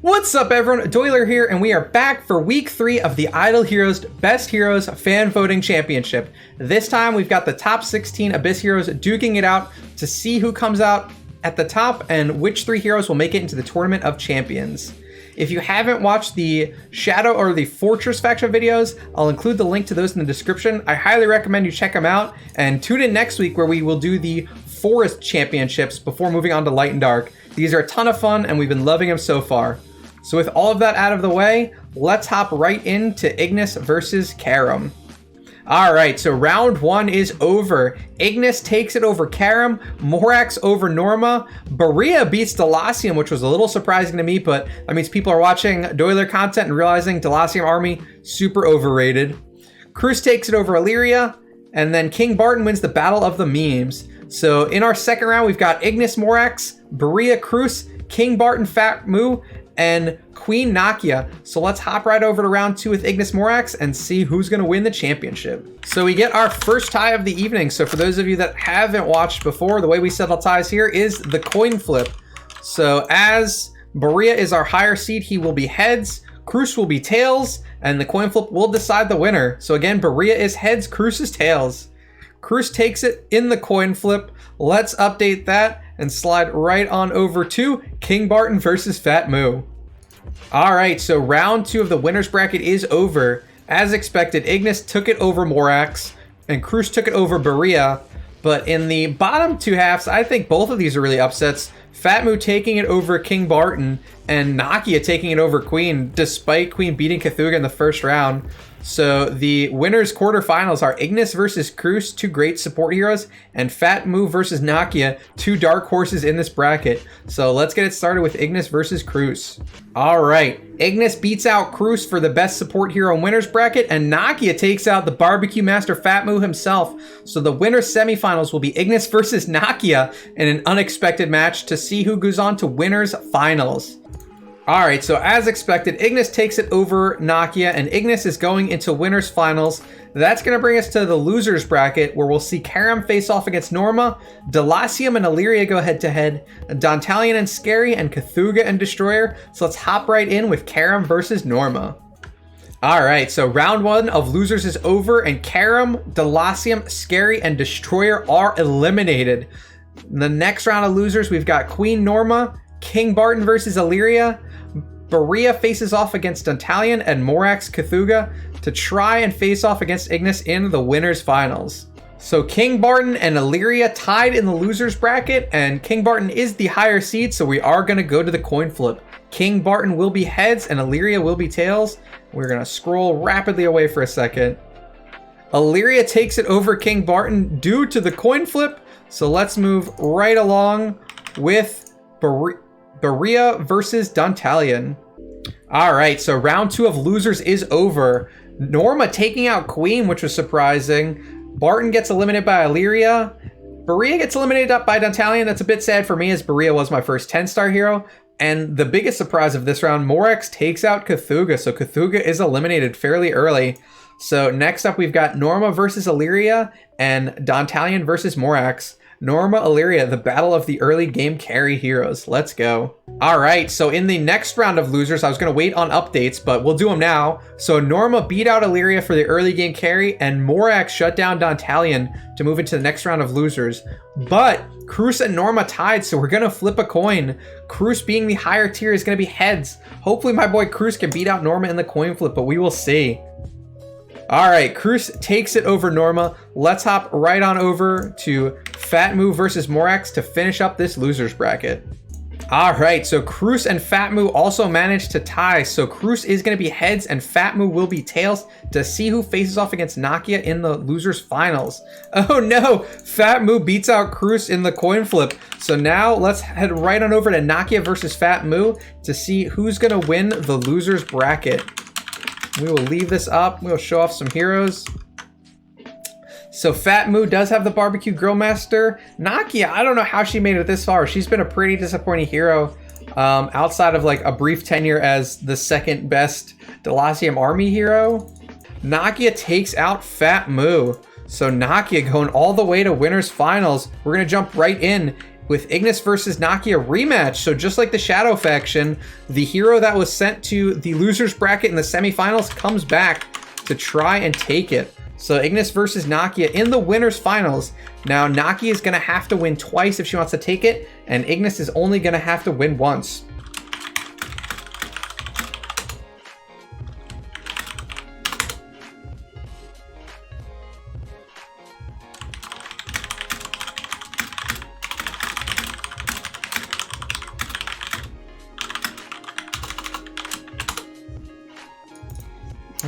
What's up everyone, Doyler here, and we are back for week 3 of the Idle Heroes Best Heroes Fan Voting Championship. This time we've got the top 16 Abyss Heroes duking it out to see who comes out at the top and which 3 heroes will make it into the Tournament of Champions. If you haven't watched the Shadow or the Fortress faction videos, I'll include the link to those in the description. I highly recommend you check them out, and tune in next week where we will do the Forest Championships before moving on to Light and Dark. These are a ton of fun and we've been loving them so far. So with all of that out of the way, let's hop right into Ignis versus Karam. Alright, so round 1 is over. Ignis takes it over Karam, Morax over Norma, Berea beats Delacium, which was a little surprising to me, but that means people are watching Doyler content and realizing Delacium army, super overrated. Kroos takes it over Illyria, and then King Barton wins the Battle of the Memes. So in our second round, we've got Ignis Morax, Berea Kroos, King Barton Fat Moo, and Queen Nakia. So let's hop right over to round 2 with Ignis Morax and see who's going to win the championship. So we get our first tie of the evening. So for those of you that haven't watched before, the way we settle ties here is the coin flip. So as Berea is our higher seed, he will be heads, Kroos will be tails, and the coin flip will decide the winner. So again, Berea is heads, Kroos is tails. Kroos takes it in the coin flip. Let's update that and slide right on over to King Barton versus Fat Moo. Alright, so round 2 of the winner's bracket is over. As expected, Ignis took it over Morax, and Kroos took it over Berea. But in the bottom 2 halves, I think both of these are really upsets. Fat Moo taking it over King Barton, and Nakia taking it over Queen, despite Queen beating Cthulhu in the first round. So the winners quarterfinals are Ignis versus Kroos, 2 great support heroes, and Fat Moo versus Nakia, 2 dark horses in this bracket. So let's get it started with Ignis versus Kroos. All right, Ignis beats out Kroos for the best support hero winners bracket, and Nakia takes out the barbecue master Fat Moo himself. So the winners semifinals will be Ignis versus Nakia in an unexpected match to see who goes on to winners finals. Alright, so as expected, Ignis takes it over Nakia, and Ignis is going into winners finals. That's going to bring us to the losers bracket, where we'll see Karam face off against Norma, Delacium and Illyria go head to head, Dantalion and Scary, and Cthulhu and Destroyer. So let's hop right in with Karam versus Norma. Alright, so round 1 of losers is over, and Karam, Delacium, Scary, and Destroyer are eliminated. In the next round of losers, we've got Queen Norma, King Barton versus Illyria, Berea faces off against Dantalion, and Morax Cthulhu to try and face off against Ignis in the winners finals. So King Barton and Illyria tied in the losers bracket, and King Barton is the higher seed, so we are going to go to the coin flip. King Barton will be heads and Illyria will be tails. We're going to scroll rapidly away for a second. Illyria takes it over King Barton due to the coin flip, so let's move right along with Berea versus Dantalion. Alright, so round 2 of losers is over. Norma taking out Queen, which was surprising. Barton gets eliminated by Illyria. Berea gets eliminated by Dantalion. That's a bit sad for me, as Berea was my first 10-star hero. And the biggest surprise of this round, Morax takes out Cthulhu. So Cthulhu is eliminated fairly early. So next up, we've got Norma versus Illyria and Dantalion versus Morax. Norma, Illyria, the battle of the early game carry heroes. Let's go. All right, so in the next round of losers, I was going to wait on updates, but we'll do them now. So Norma beat out Illyria for the early game carry, and Morax shut down Dantalion to move into the next round of losers. But Kroos and Norma tied, so we're going to flip a coin. Kroos being the higher tier is going to be heads. Hopefully my boy Kroos can beat out Norma in the coin flip, but we will see. Alright, Kroos takes it over Norma. Let's hop right on over to Fat Moo versus Morax to finish up this losers bracket. Alright, so Kroos and Fat Moo also managed to tie. So Kroos is going to be heads and Fat Moo will be tails to see who faces off against Nakia in the losers finals. Oh no, Fat Moo beats out Kroos in the coin flip. So now let's head right on over to Nakia versus Fat Moo to see who's going to win the losers bracket. We will leave this up. We'll show off some heroes. So Fat Moo does have the barbecue grill master. Nakia, I don't know how she made it this far. She's been a pretty disappointing hero outside of like a brief tenure as the second best Delacium army hero. Nakia takes out Fat Moo. So Nakia going all the way to winners finals. We're going to jump right in. with Ignis versus Nakia rematch. So just like the Shadow faction, the hero that was sent to the losers bracket in the semifinals comes back to try and take it. So Ignis versus Nakia in the winners finals. Now Nakia is going to have to win twice if she wants to take it, and Ignis is only going to have to win once.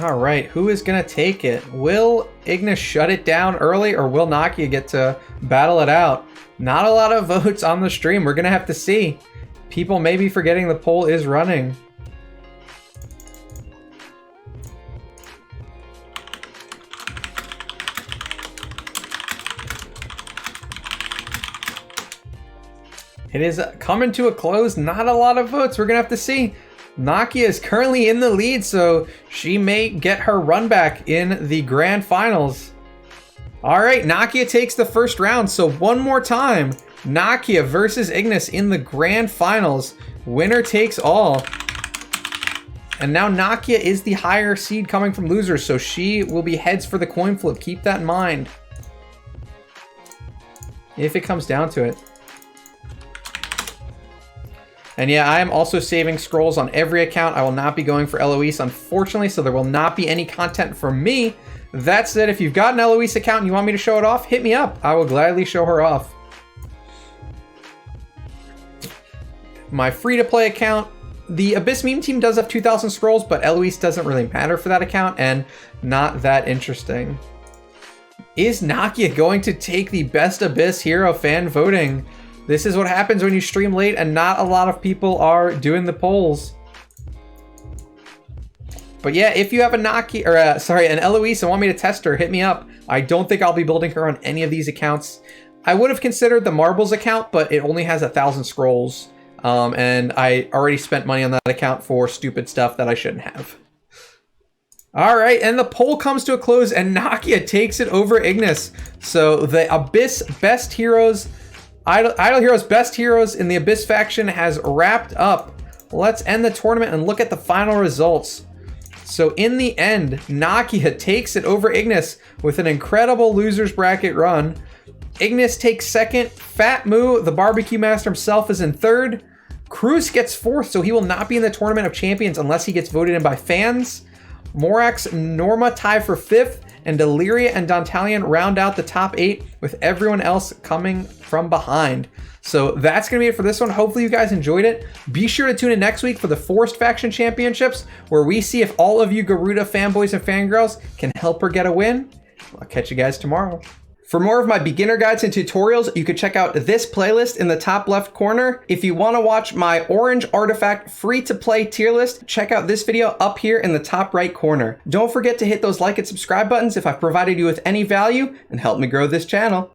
All right, who is going to take it? Will Ignis shut it down early, or will Nakia get to battle it out? Not a lot of votes on the stream. We're going to have to see. People may be forgetting the poll is running. It is coming to a close. Not a lot of votes. We're going to have to see. Nakia is currently in the lead, so she may get her run back in the grand finals. All right, Nakia takes the first round. So one more time, Nakia versus Ignis in the grand finals. Winner takes all. And now Nakia is the higher seed coming from losers, so she will be heads for the coin flip. Keep that in mind if it comes down to it. And yeah, I am also saving scrolls on every account. I will not be going for Eloise, unfortunately, so there will not be any content from me. That said, if you've got an Eloise account and you want me to show it off, hit me up. I will gladly show her off. My free-to-play account, the Abyss meme team does have 2,000 scrolls, but Eloise doesn't really matter for that account and not that interesting. Is Nakia going to take the best Abyss hero fan voting? This is what happens when you stream late and not a lot of people are doing the polls. But yeah, if you have a Nakia, or an Eloise and want me to test her, hit me up. I don't think I'll be building her on any of these accounts. I would have considered the Marbles account, but it only has 1,000 scrolls. And I already spent money on that account for stupid stuff that I shouldn't have. All right, and the poll comes to a close and Nakia takes it over Ignis. So the Abyss best heroes, Idle Heroes Best Heroes in the Abyss faction has wrapped up. Let's end the tournament and look at the final results. So in the end, Nakia takes it over Ignis with an incredible losers bracket run. Ignis takes second. Fat Moo, the barbecue master himself, is in third. Kroos gets fourth, so he will not be in the Tournament of Champions unless he gets voted in by fans. Morax, Norma tie for fifth, and Deliria and Dantalion round out the top 8 with everyone else coming from behind. So that's going to be it for this one. Hopefully you guys enjoyed it. Be sure to tune in next week for the Forced Faction Championships, where we see if all of you Garuda fanboys and fangirls can help her get a win. I'll catch you guys tomorrow. For more of my beginner guides and tutorials, you can check out this playlist in the top left corner. If you want to watch my Orange Artifact free-to-play tier list, check out this video up here in the top right corner. Don't forget to hit those like and subscribe buttons if I've provided you with any value and help me grow this channel.